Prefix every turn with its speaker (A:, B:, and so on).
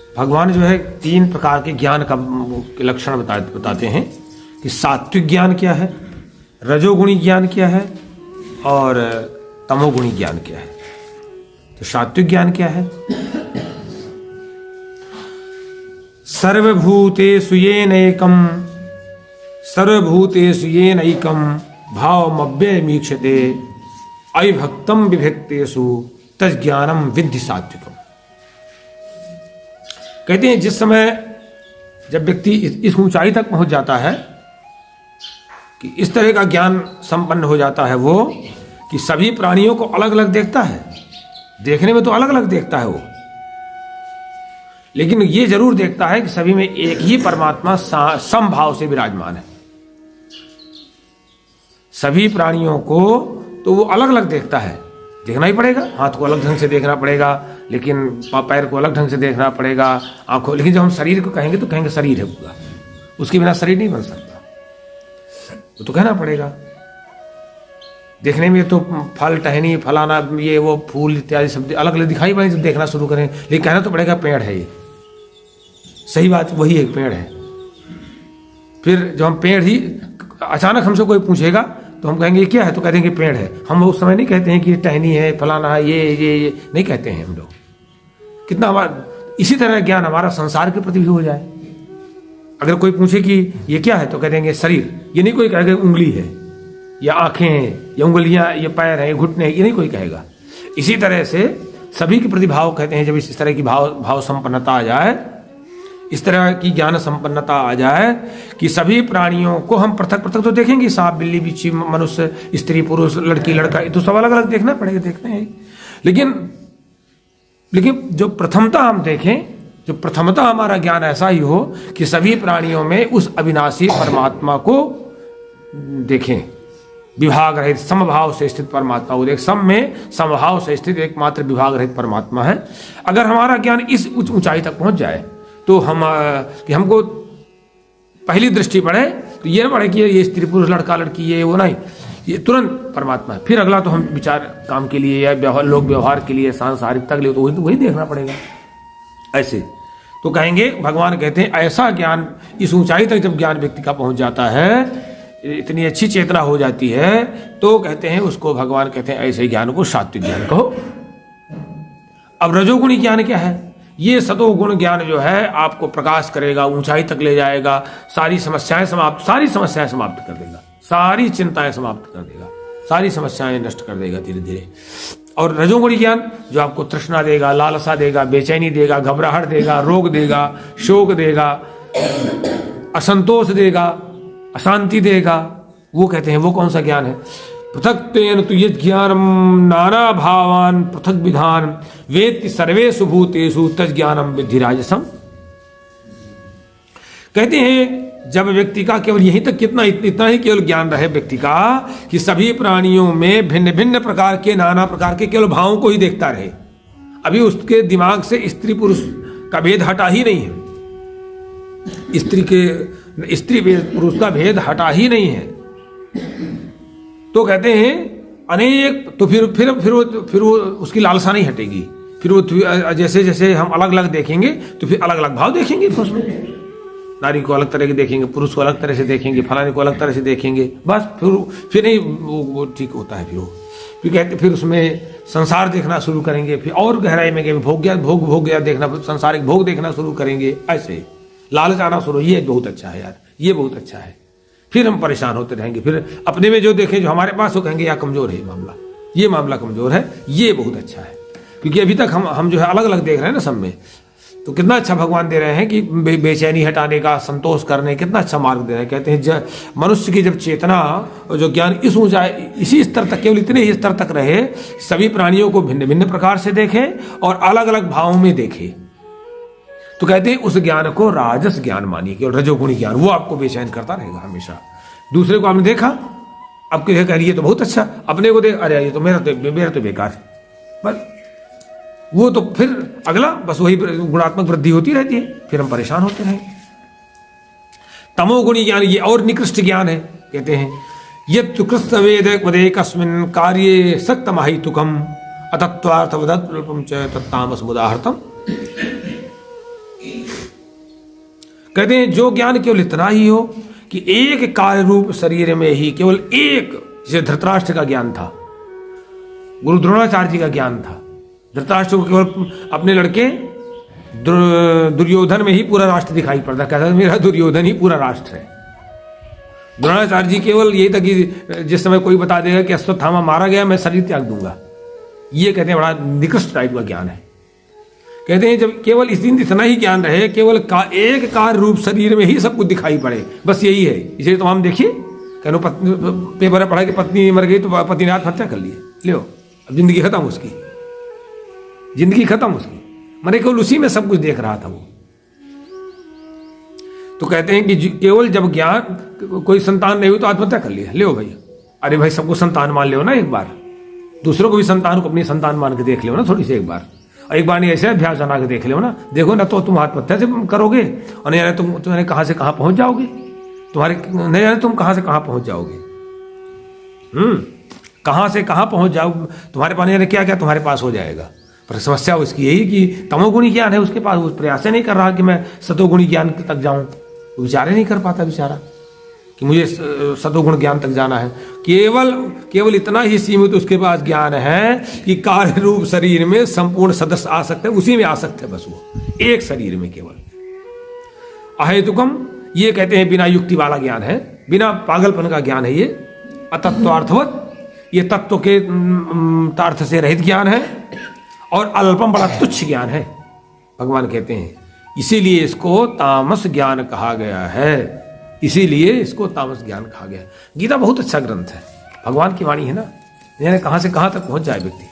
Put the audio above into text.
A: भगवान जो है 3 प्रकार के ज्ञान का लक्षण बताते हैं कि सात्विक ज्ञान क्या है, रजोगुणी ज्ञान क्या है और तमोगुणी ज्ञान क्या है। तो सात्विक ज्ञान क्या है? सर्वभूतेषु येनैकं सर्वभूतेषु येनैकं भावमव्ययमीक्षते अविभक्तं विभक्तेषु तज्ज्ञानम विद्धि सात्विकम। कहते हैं जिस समय जब व्यक्ति इस ऊंचाई तक पहुंच जाता है कि इस तरह का ज्ञान संपन्न हो जाता है वो कि सभी प्राणियों को अलग अलग देखता है, देखने में तो अलग अलग देखता है वो, लेकिन ये जरूर देखता है कि सभी में एक ही परमात्मा समभाव से विराजमान है। सभी प्राणियों को तो वो अलग अलग देखता है, देखना ही पड़ेगा। हाथ को अलग ढंग से देखना पड़ेगा, लेकिन पैर को अलग ढंग से देखना पड़ेगा, आंखों, लेकिन जब हम शरीर को कहेंगे तो कहेंगे शरीर है पूरा, उसके बिना शरीर नहीं बन सकता, वो तो कहना पड़ेगा। देखने में तो फल टहनी फलाना ये वो फूल इत्यादि सब अलग अलग दिखाई पड़े जब देखना शुरू करें, लेकिन कहना तो पड़ेगा पेड़ है ये, सही बात वही एक पेड़ है। फिर जब हम पेड़ ही अचानक हमसे कोई पूछेगा तो हम कहेंगे ये क्या है, तो कह देंगे पेड़ है। हम उस समय नहीं कहते हैं कि ये टहनी है फलाना है ये नहीं कहते हैं हम लोग। कितना हमारा इसी तरह ज्ञान हमारा संसार के प्रति भी हो जाए। अगर कोई पूछे कि ये क्या है तो कह देंगे शरीर, ये नहीं कोई कहेगा उंगली है या आंखें हैं या उंगलियां ये पैर हैं ये घुटने हैं, ये नहीं कोई कहेगा। इसी तरह से सभी के प्रति भाव कहते हैं। जब इस तरह की भाव संपन्नता आ जाए, इस तरह की ज्ञान संपन्नता आ जाए कि सभी प्राणियों को हम पृथक पृथक तो देखेंगे, सांप बिल्ली बिच्छी मनुष्य स्त्री पुरुष लड़की लड़का, ये तो सब अलग अलग देखना पड़ेगा, देखते हैं। लेकिन जो प्रथमता हम देखें, जो प्रथमता हमारा ज्ञान ऐसा ही हो कि सभी प्राणियों में उस अविनाशी परमात्मा को देखें, विभाग रहित समभाव से स्थित परमात्मा को देख। सब में समभाव से स्थित एकमात्र विभाग रहित परमात्मा है। अगर हमारा ज्ञान इस ऊंचाई तक पहुंच जाए तो कि हमको पहली दृष्टि पड़े तो ये ना पड़े कि ये स्त्री पुरुष लड़का लड़की ये वो नहीं, ये तुरंत परमात्मा है। फिर अगला तो हम विचार काम के लिए या लोक व्यवहार के लिए सांसारिकता के लिए तो वही देखना पड़ेगा। ऐसे तो कहेंगे, भगवान कहते हैं ऐसा ज्ञान इस ऊंचाई तक जब ज्ञान व्यक्ति का पहुंच जाता है, इतनी अच्छी चेतना हो जाती है, तो कहते हैं उसको भगवान कहते हैं ऐसे ज्ञान को सात्विक ज्ञान कहो। अब रजोगुणी ज्ञान क्या है? ये सतोगुण ज्ञान जो है आपको प्रकाश करेगा, ऊंचाई तक ले जाएगा, सारी समस्याएं समाप्त कर देगा, सारी चिंताएं समाप्त कर देगा, सारी समस्याएं नष्ट कर देगा धीरे धीरे। और रजोगुणी ज्ञान जो आपको तृष्णा देगा, लालसा देगा, बेचैनी देगा, घबराहट देगा, रोग देगा, शोक देगा, असंतोष देगा, अशांति देगा, वो कहते हैं वो कौन सा ज्ञान है? पृथक्तेन तु यत् ज्ञानम नाना भावान पृथक विधान वेत्ति सर्वेषु भूतेषु तज्ज्ञानम विद्धि राजसम। कहते हैं जब व्यक्ति का केवल यहीं तक इतना ही केवल ज्ञान रहे व्यक्ति का कि सभी प्राणियों में भिन्न भिन्न प्रकार के नाना प्रकार के केवल भावों को ही देखता रहे, अभी उसके दिमाग से स्त्री पुरुष का भेद हटा ही नहीं है, स्त्री पुरुष का भेद हटा ही नहीं है, तो कहते हैं अनेक, तो फिर वो उसकी लालसा नहीं हटेगी। फिर वो जैसे जैसे हम अलग अलग देखेंगे तो फिर अलग अलग भाव देखेंगे, उसमें नारी को अलग तरह के देखेंगे, पुरुष को अलग तरह से देखेंगे, फलाने को अलग तरह से देखेंगे, बस फिर नहीं वो ठीक होता है। फिर कहते फिर उसमें संसार देखना शुरू करेंगे, फिर और गहराई में गए भोग गया देखना, संसारिक भोग देखना शुरू करेंगे, ऐसे लालच आना शुरू, ये बहुत अच्छा है यार, ये बहुत अच्छा है। फिर हम परेशान होते रहेंगे, फिर अपने में जो देखें जो हमारे पास वो कहेंगे यार कमजोर है मामला, ये मामला कमजोर है, ये बहुत अच्छा है। क्योंकि अभी तक हम जो है अलग अलग देख रहे हैं ना सब में, तो कितना अच्छा भगवान दे रहे हैं कि बेचैनी हटाने का, संतोष करने, कितना अच्छा मार्ग दे रहे हैं। कहते हैं मनुष्य की जब चेतना और जो ज्ञान इस ऊंचाई इसी स्तर तक, केवल इतने ही स्तर तक रहे, सभी प्राणियों को भिन्न भिन्न प्रकार से देखे और अलग अलग भावों में देखे, तो कहते हैं उस ज्ञान को राजस ज्ञान मानिए, केवल रजोगुणी ज्ञान, वो आपको बेचैन करता रहेगा हमेशा। दूसरे को आपने देखा, अब कह रही है तो बहुत अच्छा, अपने को देख अरे ये तो मेरा तो बेकार है, बस वो तो फिर अगला बस वही गुणात्मक वृद्धि होती रहती है, फिर हम परेशान होते रहेंगे। तमोगुणी ज्ञान ये और निकृष्ट ज्ञान है। कहते हैं यत् कृष्ण वेद वदेकस्मिन् कार्ये सक्तमहितुकम् अतत्वार्थवदत्वं च तत्तामस मुदाहृतम्। कहते हैं जो ज्ञान केवल इतना ही हो कि एक कार्य रूप शरीर में ही केवल एक, जैसे धृतराष्ट्र का ज्ञान था, गुरु द्रोणाचार्य जी का ज्ञान था। धृतराष्ट्र को केवल अपने लड़के दुर्योधन में ही पूरा राष्ट्र दिखाई पड़ता, कहता मेरा दुर्योधन ही पूरा राष्ट्र है। द्रोणाचार्य जी केवल यही था कि जिस समय कोई बता देगा कि अश्वत्थामा मारा गया, मैं शरीर त्याग दूंगा। ये कहते हैं बड़ा निकृष्ट टाइप का ज्ञान है। कहते हैं जब केवल इतना ही ज्ञान रहे, केवल एक कार्य रूप शरीर में ही सब कुछ दिखाई पड़े, बस यही है। इसलिए तो हम देखिए कहनो पेपर पढ़ा कि पत्नी मर गई तो पति ने आत्महत्या कर ली, लो अब जिंदगी खत्म उसकी, जिंदगी खत्म उसकी, मैंने केवल उसी में सब कुछ देख रहा था वो। तो कहते हैं कि केवल जब ज्ञान, कोई संतान नहीं हुई तो आत्महत्या कर लिया, ले भैया, अरे भाई सबको संतान मान लो ना एक बार, दूसरों को भी संतान को अपनी संतान मान के देख लो ना थोड़ी सी एक बार, और एक बार नहीं ऐसे अभ्यास बना के देख लो ना, देखो ना तो तुम आत्महत्या से करोगे और नहीं जाने तुम्हें कहां से कहां पहुंच जाओगे, तुम्हारे नहीं जाने तुम कहां से कहां पहुंच जाओगे, कहां से कहां पहुंच जाओ, तुम्हारे पास नहीं जाने क्या क्या तुम्हारे पास हो जाएगा। पर समस्या उसकी यही कि तमोगुणी ज्ञान है उसके पास, वो प्रयास नहीं कर रहा कि मैं सतोगुणी ज्ञान तक जाऊं, विचार नहीं कर पाता बेचारा कि मुझे सतोगुण ज्ञान तक जाना है। केवल इतना ही सीमित उसके पास ज्ञान है कि कार्य रूप शरीर में संपूर्ण सदस्य आ सकते हैं, उसी में आ सकते हैं, बस वो एक शरीर में केवल। अहेतुकम, ये कहते हैं बिना युक्ति वाला ज्ञान है, बिना पागलपन का ज्ञान है ये। अतत्वार्थवत, ये तत्व के तार्थ से रहित ज्ञान है, और अल्पम, बड़ा तुच्छ ज्ञान है भगवान कहते हैं। इसीलिए इसको तामस ज्ञान कहा गया है, इसीलिए इसको तामस ज्ञान कहा गया। गीता बहुत अच्छा ग्रंथ है, भगवान की वाणी है ना, यानी कहां से कहां तक पहुंच जाए व्यक्ति।